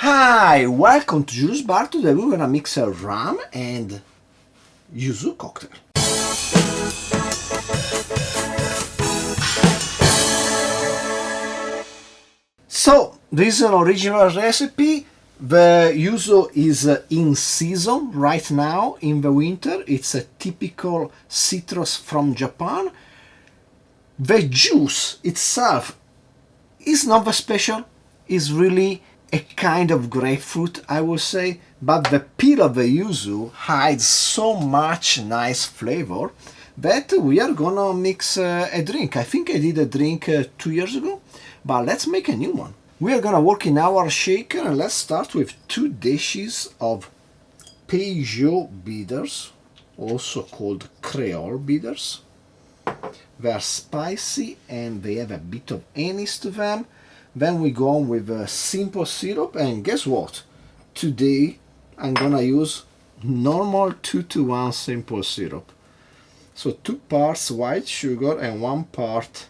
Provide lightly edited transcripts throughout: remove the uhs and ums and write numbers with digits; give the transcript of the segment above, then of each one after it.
Hi, welcome to Juice Bar. Today we're gonna mix a rum and yuzu cocktail. So, this is an original recipe. The yuzu is in season right now in the winter. It's a typical citrus from Japan. The juice itself is not that special. It's really a kind of grapefruit, I would say, but the peel of the yuzu hides so much nice flavor that we are gonna mix a drink. I think I did a drink 2 years ago, but let's make a new one. We are gonna work in our shaker, and let's start with 2 dishes of Peychaud bitters, also called Creole bitters. They are spicy and they have a bit of anise to them. Then we go on with a simple syrup, and guess what? Today I'm gonna use normal 2-to-1 simple syrup. So 2 parts white sugar and 1 part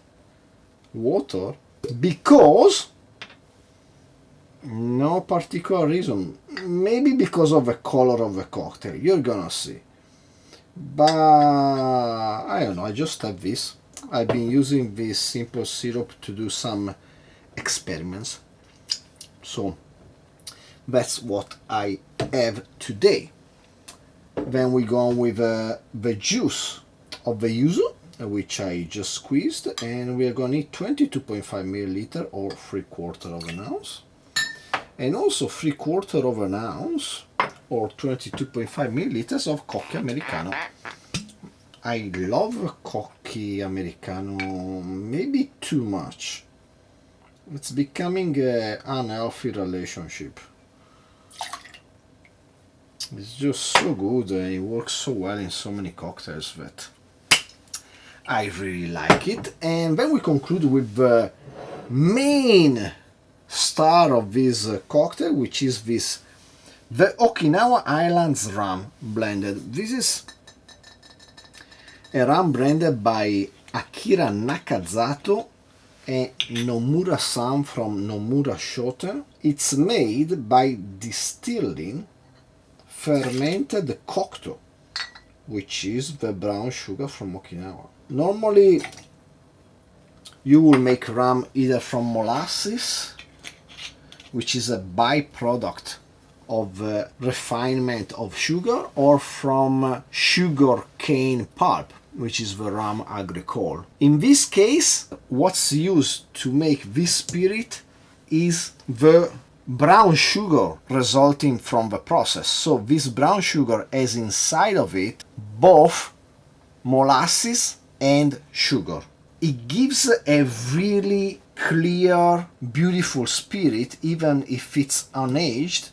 water, because no particular reason. Maybe because of the color of the cocktail, you're gonna see. But I don't know, I just have this. I've been using this simple syrup to do some experiments, so that's what I have today. Then we go on with the juice of the yuzu, which I just squeezed, and we are going to need 22.5 milliliter or 3/4 of an ounce, and also 3/4 of an ounce or 22.5 milliliters of Cocchi Americano. I love Cocchi Americano, maybe too much. It's becoming an unhealthy relationship. It's just so good and it works so well in so many cocktails that I really like it. And then we conclude with the main star of this cocktail, which is the Okinawa Islands rum blended. This is a rum blended by Akira Nakazato and Nomura-san from Nomura Shoten. It's made by distilling fermented Cocchi, which is the brown sugar from Okinawa. Normally you will make rum either from molasses, which is a byproduct of refinement of sugar, or from sugar cane pulp, which is the rum agricole. In this case, what's used to make this spirit is the brown sugar resulting from the process. So this brown sugar has inside of it both molasses and sugar. It gives a really clear, beautiful spirit, even if it's unaged.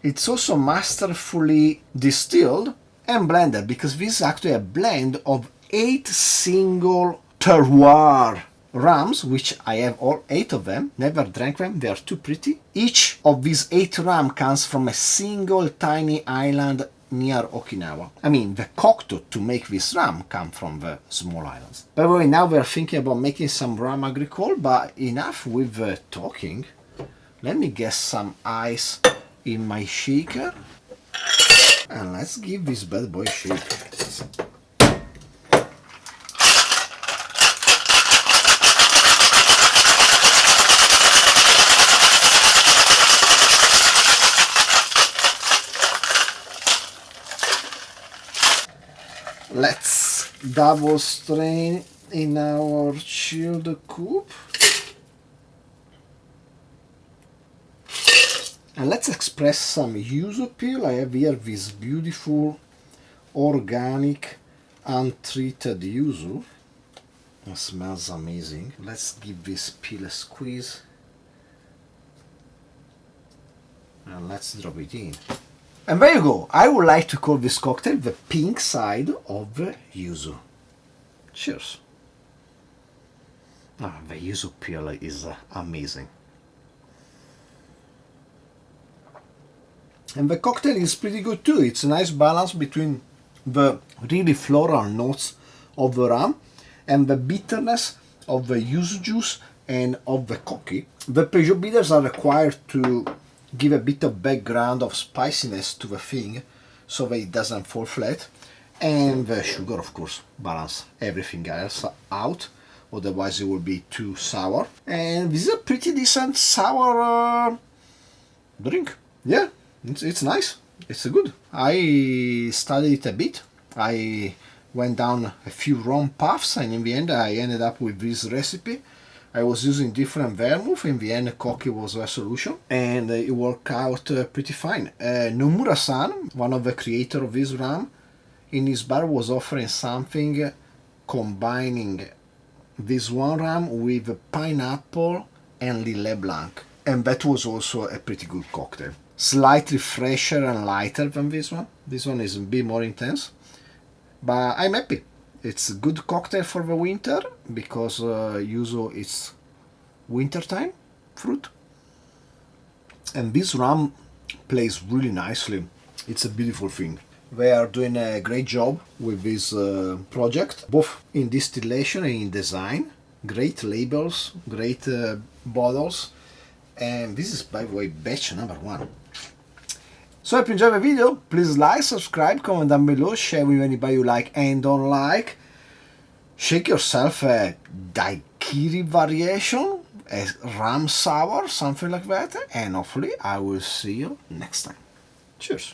It's also masterfully distilled and blended, because this is actually a blend of 8 single terroir rums, which I have all 8 of them. Never drank them, they are too pretty. Each of these 8 rum comes from a single tiny island near Okinawa. I mean, the Cocchi to make this rum come from the small islands. By the way, now we're thinking about making some rum agricole, but enough with talking. Let me get some ice in my shaker, and let's give this bad boy a shake. Let's double strain in our chilled coupe. And let's express some yuzu peel. I have here this beautiful organic untreated yuzu. It smells amazing. Let's give this peel a squeeze. And let's drop it in. And there you go. I would like to call this cocktail the pink side of the yuzu. Cheers. The yuzu peel is amazing. And the cocktail is pretty good too. It's a nice balance between the really floral notes of the rum and the bitterness of the yuzu juice and of the Cocchi. The Peychaud bitters are required to give a bit of background of spiciness to the thing so that it doesn't fall flat. And the sugar, of course, balance everything else out, otherwise it will be too sour. And this is a pretty decent sour drink. Yeah, it's nice. It's good. I studied it a bit. I went down a few wrong paths, and in the end I ended up with this recipe. I was using different vermouth. In the end, Cocchi was a solution, and it worked out pretty fine. Nomura-san, one of the creators of this rum, in his bar was offering something combining this one rum with pineapple and Lillet Blanc, and that was also a pretty good cocktail. Slightly fresher and lighter than this one. This one is a bit more intense, but I'm happy. It's a good cocktail for the winter because Yuzu is wintertime fruit, and this rum plays really nicely. It's a beautiful thing. They are doing a great job with this project, both in distillation and in design. Great labels, great bottles, and this is, by the way, batch number 1. So if you enjoyed the video, please like, subscribe, comment down below, share with anybody you like and don't like. Shake yourself a daiquiri variation, a rum sour, something like that, and hopefully I will see you next time. Cheers!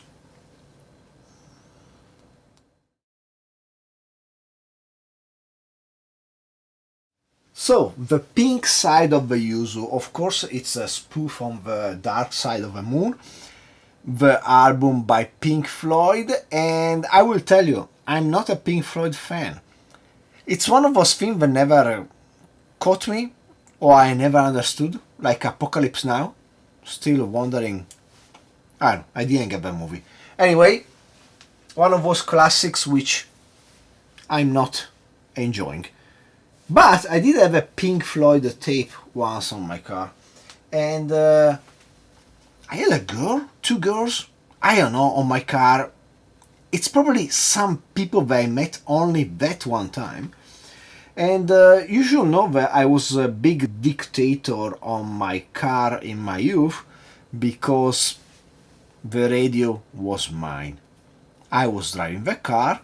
So, the pink side of the Yuzu, of course, it's a spoof on the dark side of the moon, the album by Pink Floyd, and I will tell you, I'm not a Pink Floyd fan. It's one of those things that never caught me, or I never understood, like Apocalypse Now. Still wondering, I didn't get that movie. Anyway, one of those classics which I'm not enjoying. But I did have a Pink Floyd tape once on my car, and I had a girl, 2 girls, I don't know, on my car. It's probably some people that I met only that one time, and you should know that I was a big dictator on my car in my youth because the radio was mine. I was driving the car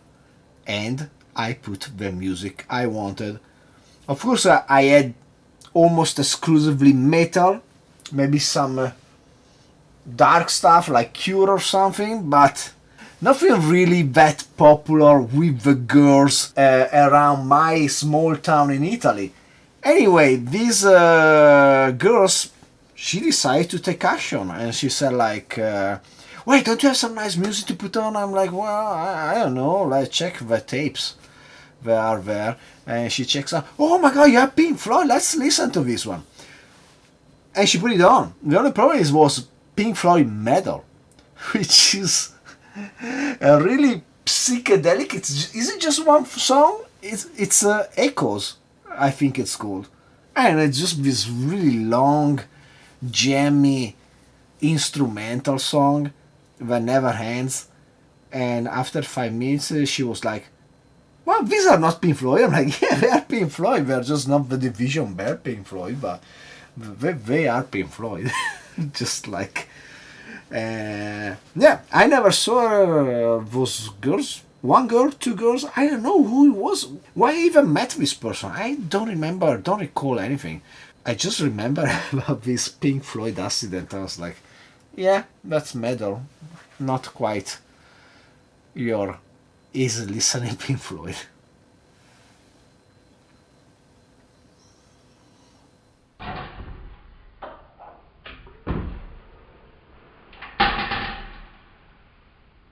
and I put the music I wanted. Of course, I had almost exclusively metal, maybe some dark stuff like Cure or something, but nothing really that popular with the girls around my small town in Italy. Anyway, these girls, she decided to take action, and she said like, wait, don't you have some nice music to put on? I'm like, well, I don't know, let's check the tapes. They are there, and she checks out, oh my god, you have Pink Floyd, let's listen to this one. And she put it on. The only problem was Pink Floyd metal, which is a really psychedelic. Is it just one song? It's Echoes, I think it's called, and it's just this really long, jammy instrumental song that never ends. And after 5 minutes, she was like, well, these are not Pink Floyd. I'm like, yeah, they are Pink Floyd. They're just not the division bear Pink Floyd, but they are Pink Floyd. Just like, yeah, I never saw those girls. 1 girl, 2 girls. I don't know who it was. Why I even met this person? I don't remember, don't recall anything. I just remember about this Pink Floyd accident. I was like, yeah, that's metal. Not quite your easy listening Pink Floyd.